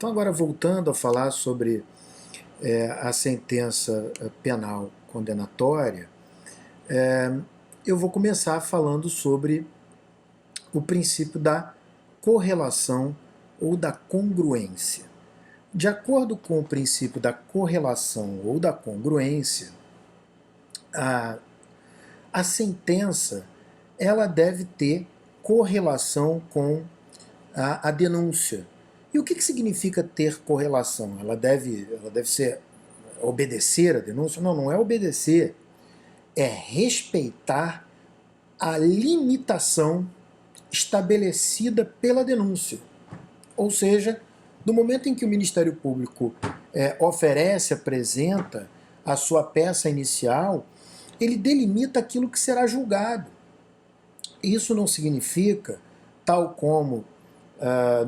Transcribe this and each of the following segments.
Então, agora voltando a falar sobre a sentença penal condenatória, eu vou começar falando sobre o princípio da correlação ou da congruência. De acordo com o princípio da correlação ou da congruência, a, a sentença ela deve ter correlação com a denúncia. E o que significa ter correlação? Ela deve ser obedecer a denúncia? Não, não é obedecer, é respeitar a limitação estabelecida pela denúncia. Ou seja, no momento em que o Ministério Público oferece, apresenta a sua peça inicial, ele delimita aquilo que será julgado. Isso não significa, tal como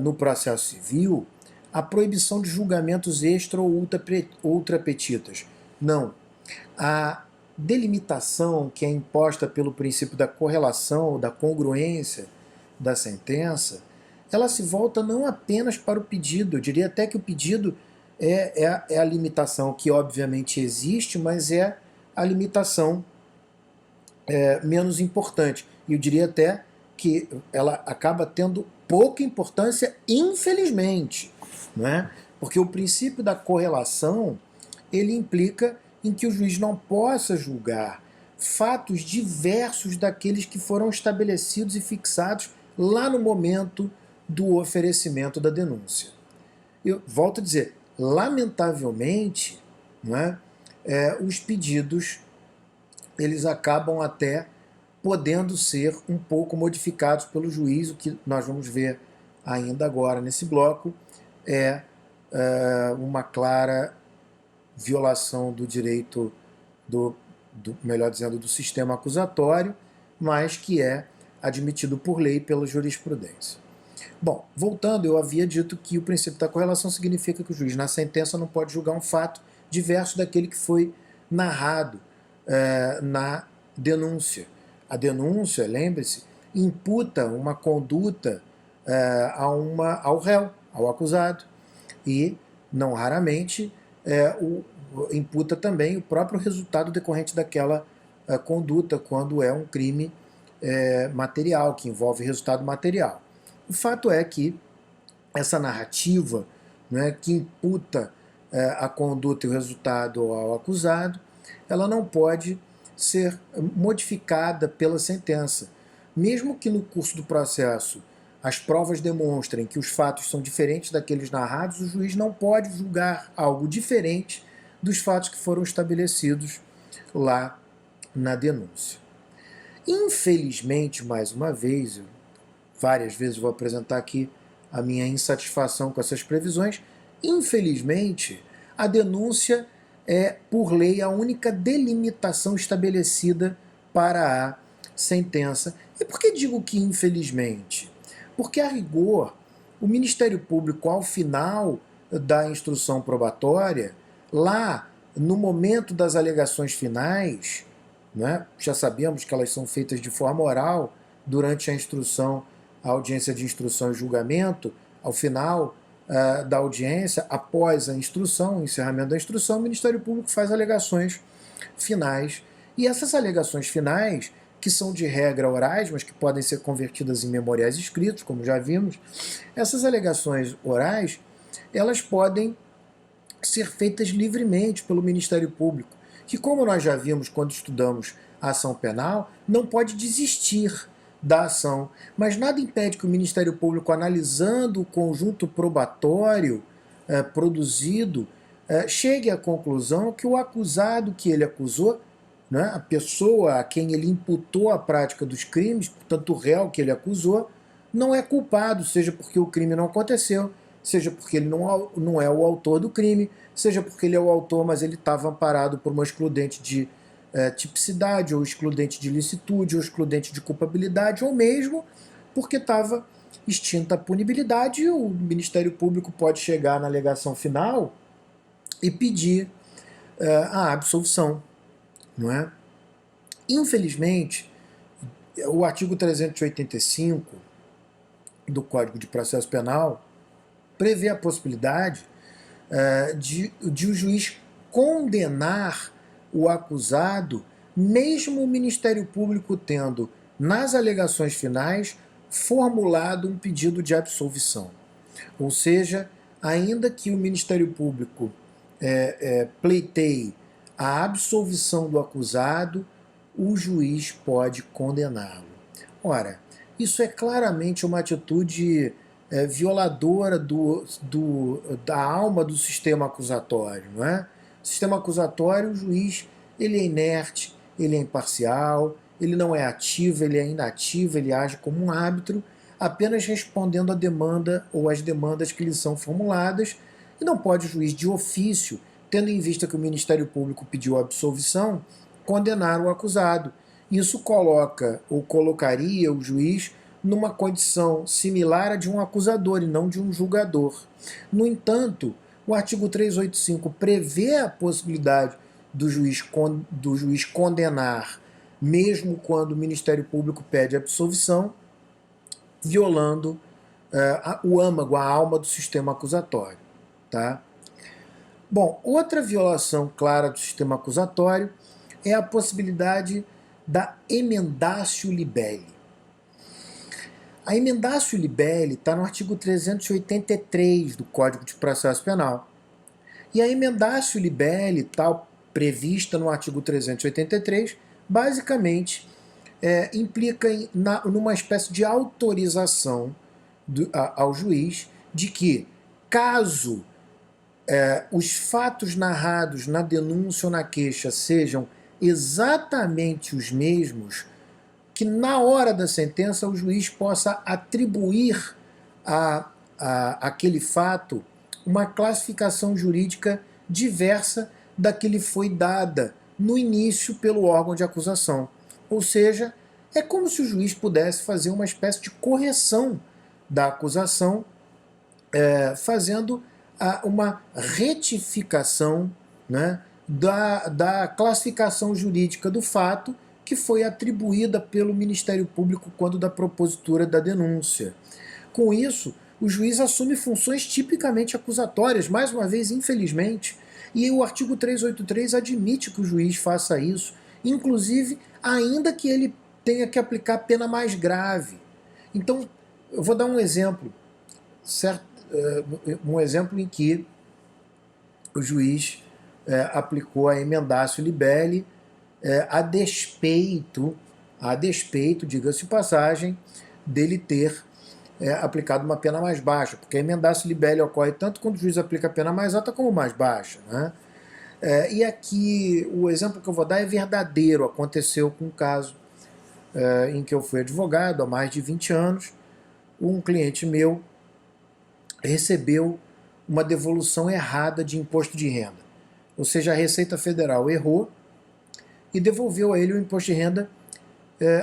no processo civil, a proibição de julgamentos extra ou ultrapetitas. Não. A delimitação que é imposta pelo princípio da correlação ou da congruência da sentença, ela se volta não apenas para o pedido, eu diria até que o pedido é a limitação que obviamente existe, mas é a limitação menos importante. E eu diria até que ela acaba tendo pouca importância, infelizmente, não é? Porque o princípio da correlação ele implica em que o juiz não possa julgar fatos diversos daqueles que foram estabelecidos e fixados lá no momento do oferecimento da denúncia. Eu volto a dizer, lamentavelmente, não é? Os pedidos eles acabam até podendo ser um pouco modificados pelo juiz. O que nós vamos ver ainda agora nesse bloco é uma clara violação do direito melhor dizendo, do sistema acusatório, mas que é admitido por lei pela jurisprudência. Bom, voltando, eu havia dito que o princípio da correlação significa que o juiz na sentença não pode julgar um fato diverso daquele que foi narrado na denúncia. A denúncia, lembre-se, imputa uma conduta ao réu, ao acusado, e não raramente imputa também o próprio resultado decorrente daquela conduta, quando é um crime material, que envolve resultado material. O fato é que essa narrativa, né, que imputa a conduta e o resultado ao acusado, ela não pode ser modificada pela sentença. Mesmo que no curso do processo as provas demonstrem que os fatos são diferentes daqueles narrados, o juiz não pode julgar algo diferente dos fatos que foram estabelecidos lá na denúncia. Infelizmente, mais uma vez, várias vezes vou apresentar aqui a minha insatisfação com essas previsões, infelizmente, a denúncia é, por lei, a única delimitação estabelecida para a sentença. E por que digo que infelizmente? Porque, a rigor, o Ministério Público, ao final da instrução probatória, lá no momento das alegações finais, né, já sabemos que elas são feitas de forma oral durante a instrução, a audiência de instrução e julgamento, ao final da audiência, após a instrução, o encerramento da instrução, o Ministério Público faz alegações finais. E essas alegações finais, que são de regra orais, mas que podem ser convertidas em memoriais escritos, como já vimos, essas alegações orais, elas podem ser feitas livremente pelo Ministério Público, que, como nós já vimos quando estudamos a ação penal, não pode desistir da ação. Mas nada impede que o Ministério Público, analisando o conjunto probatório produzido, chegue à conclusão que o acusado que ele acusou, né, a pessoa a quem ele imputou a prática dos crimes, portanto o réu que ele acusou, não é culpado, seja porque o crime não aconteceu, seja porque ele não é o autor do crime, seja porque ele é o autor, mas ele estava amparado por uma excludente de tipicidade, ou excludente de licitude, ou excludente de culpabilidade, ou mesmo porque estava extinta a punibilidade, e o Ministério Público pode chegar na alegação final e pedir a absolvição, não é? Infelizmente, o artigo 385 do Código de Processo Penal prevê a possibilidade de o juiz condenar o acusado, mesmo o Ministério Público tendo, nas alegações finais, formulado um pedido de absolvição. Ou seja, ainda que o Ministério Público pleiteie a absolvição do acusado, o juiz pode condená-lo. Ora, isso é claramente uma atitude violadora da alma do sistema acusatório, não é? O sistema acusatório, o juiz, ele é inerte, ele é imparcial, ele não é ativo, ele é inativo, ele age como um árbitro, apenas respondendo à demanda ou às demandas que lhe são formuladas, e não pode o juiz de ofício, tendo em vista que o Ministério Público pediu a absolvição, condenar o acusado. Isso coloca ou colocaria o juiz numa condição similar à de um acusador e não de um julgador. No entanto, o artigo 385 prevê a possibilidade do juiz condenar, mesmo quando o Ministério Público pede absolvição, violando o âmago, a alma do sistema acusatório. Tá? Bom, outra violação clara do sistema acusatório é a possibilidade da emendatio libelli. A emendatio libelli está no artigo 383 do Código de Processo Penal. E a emendatio libelli, tal prevista no artigo 383, basicamente implica numa espécie de autorização ao juiz de que, caso os fatos narrados na denúncia ou na queixa sejam exatamente os mesmos, que na hora da sentença o juiz possa atribuir àquele fato uma classificação jurídica diversa da que lhe foi dada no início pelo órgão de acusação. Ou seja, é como se o juiz pudesse fazer uma espécie de correção da acusação, fazendo uma retificação, né, da classificação jurídica do fato que foi atribuída pelo Ministério Público quando da propositura da denúncia. Com isso, o juiz assume funções tipicamente acusatórias, mais uma vez, infelizmente, e o artigo 383 admite que o juiz faça isso, inclusive ainda que ele tenha que aplicar pena mais grave. Então, eu vou dar um exemplo, certo? Um exemplo em que o juiz aplicou a emendatio libelli a despeito, diga-se de passagem, dele ter aplicado uma pena mais baixa, porque a emendatio libelli ocorre tanto quando o juiz aplica a pena mais alta como mais baixa, né? E aqui o exemplo que eu vou dar é verdadeiro, aconteceu com um caso em que eu fui advogado há mais de 20 anos. Um cliente meu recebeu uma devolução errada de imposto de renda, ou seja, a Receita Federal errou e devolveu a ele o imposto de renda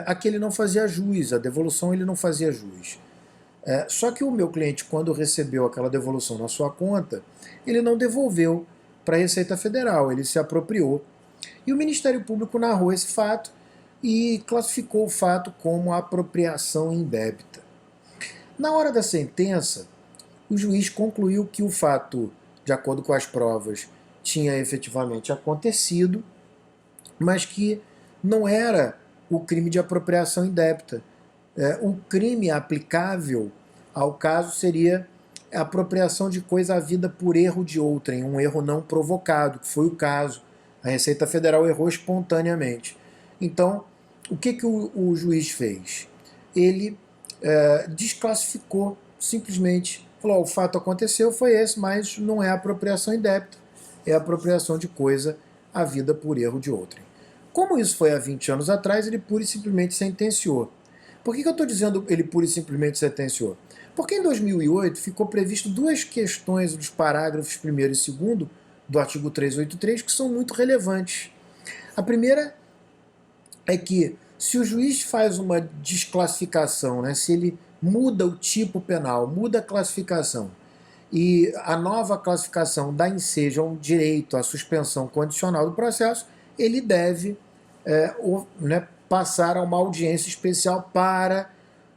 a que ele não fazia jus, a devolução ele não fazia jus. Só que o meu cliente, quando recebeu aquela devolução na sua conta, ele não devolveu para a Receita Federal, ele se apropriou. E o Ministério Público narrou esse fato e classificou o fato como apropriação indébita. Na hora da sentença, o juiz concluiu que o fato, de acordo com as provas, tinha efetivamente acontecido, mas que não era o crime de apropriação indébita. O crime aplicável ao caso seria a apropriação de coisa havida por erro de outrem, um erro não provocado, que foi o caso. A Receita Federal errou espontaneamente. Então, o que o juiz fez? Ele desclassificou, simplesmente falou: o fato aconteceu, foi esse, mas não é apropriação indébita, é apropriação de coisa havida por erro de outrem. Como isso foi há 20 anos atrás, ele pura e simplesmente sentenciou. Por que eu estou dizendo ele pura e simplesmente sentenciou? Porque em 2008 ficou previsto duas questões dos parágrafos 1º e 2º do artigo 383 que são muito relevantes. A primeira é que se o juiz faz uma desclassificação, né, se ele muda o tipo penal, muda a classificação, e a nova classificação dá ensejo a um direito à suspensão condicional do processo, ele deve passar a uma audiência especial para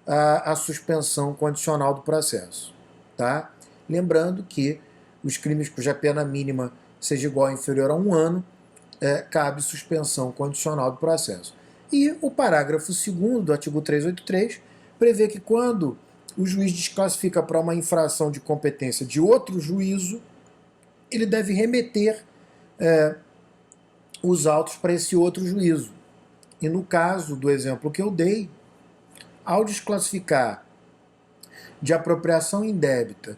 a suspensão condicional do processo. Tá? Lembrando que os crimes cuja pena mínima seja igual ou inferior a 1 ano, cabe suspensão condicional do processo. E o parágrafo 2º do artigo 383 prevê que quando o juiz desclassifica para uma infração de competência de outro juízo, ele deve remeter os autos para esse outro juízo. E no caso do exemplo que eu dei, ao desclassificar de apropriação indébita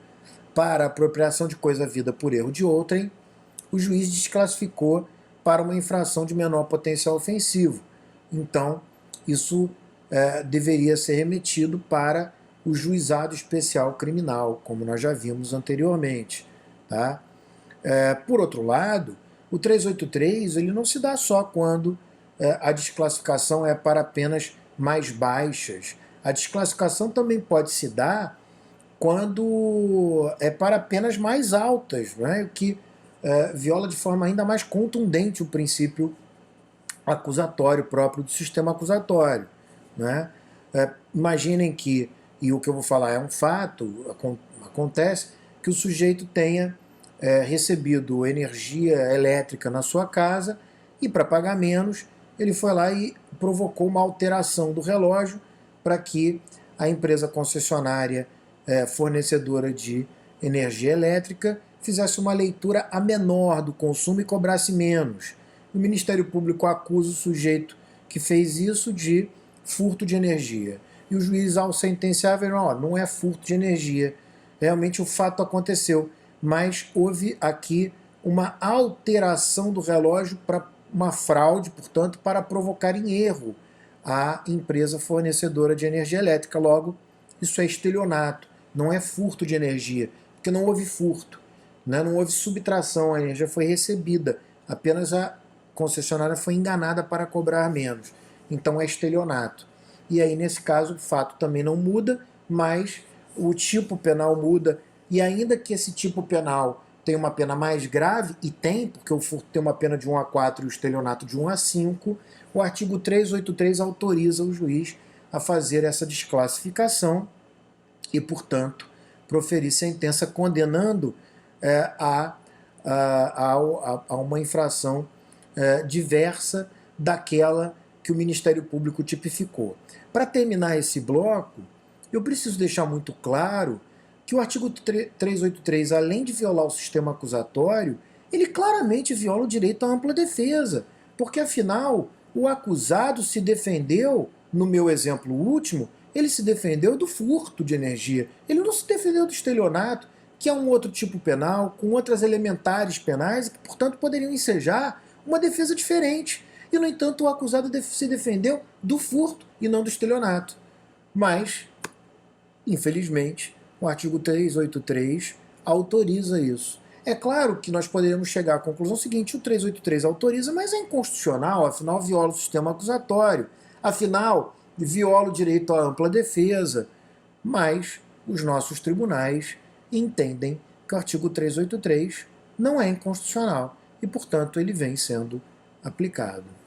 para apropriação de coisa havida por erro de outrem, o juiz desclassificou para uma infração de menor potencial ofensivo. Então, isso deveria ser remetido para o juizado especial criminal, como nós já vimos anteriormente. Tá? Por outro lado, o 383 ele não se dá só quando a desclassificação é para penas mais baixas. A desclassificação também pode se dar quando é para penas mais altas, né? O que viola de forma ainda mais contundente o princípio acusatório próprio do sistema acusatório. Né? Imaginem que, e o que eu vou falar é um fato, acontece que o sujeito tenha recebido energia elétrica na sua casa e, para pagar menos, ele foi lá e provocou uma alteração do relógio para que a empresa concessionária fornecedora de energia elétrica fizesse uma leitura a menor do consumo e cobrasse menos. O Ministério Público acusa o sujeito que fez isso de furto de energia. E o juiz, ao sentenciar, não é furto de energia. Realmente o fato aconteceu, mas houve aqui uma alteração do relógio para uma fraude, portanto, para provocar em erro a empresa fornecedora de energia elétrica. Logo, isso é estelionato, não é furto de energia, porque não houve furto, né? Não houve subtração, a energia foi recebida, apenas a concessionária foi enganada para cobrar menos. Então é estelionato. E aí, nesse caso, o fato também não muda, mas o tipo penal muda, e ainda que esse tipo penal tenha uma pena mais grave, e tem, porque o furto tem uma pena de 1 a 4 e o estelionato de 1 a 5, o artigo 383 autoriza o juiz a fazer essa desclassificação e, portanto, proferir sentença condenando a uma infração diversa daquela que o Ministério Público tipificou. Para terminar esse bloco, eu preciso deixar muito claro que o artigo 383, além de violar o sistema acusatório, ele claramente viola o direito à ampla defesa, porque, afinal, o acusado se defendeu, no meu exemplo último, ele se defendeu do furto de energia, ele não se defendeu do estelionato, que é um outro tipo penal, com outras elementares penais, e que, portanto, poderiam ensejar uma defesa diferente. E, no entanto, o acusado se defendeu do furto e não do estelionato. Mas, infelizmente, o artigo 383 autoriza isso. É claro que nós poderíamos chegar à conclusão seguinte: o 383 autoriza, mas é inconstitucional, afinal viola o sistema acusatório, afinal viola o direito à ampla defesa. Mas os nossos tribunais entendem que o artigo 383 não é inconstitucional e, portanto, ele vem sendo aplicado.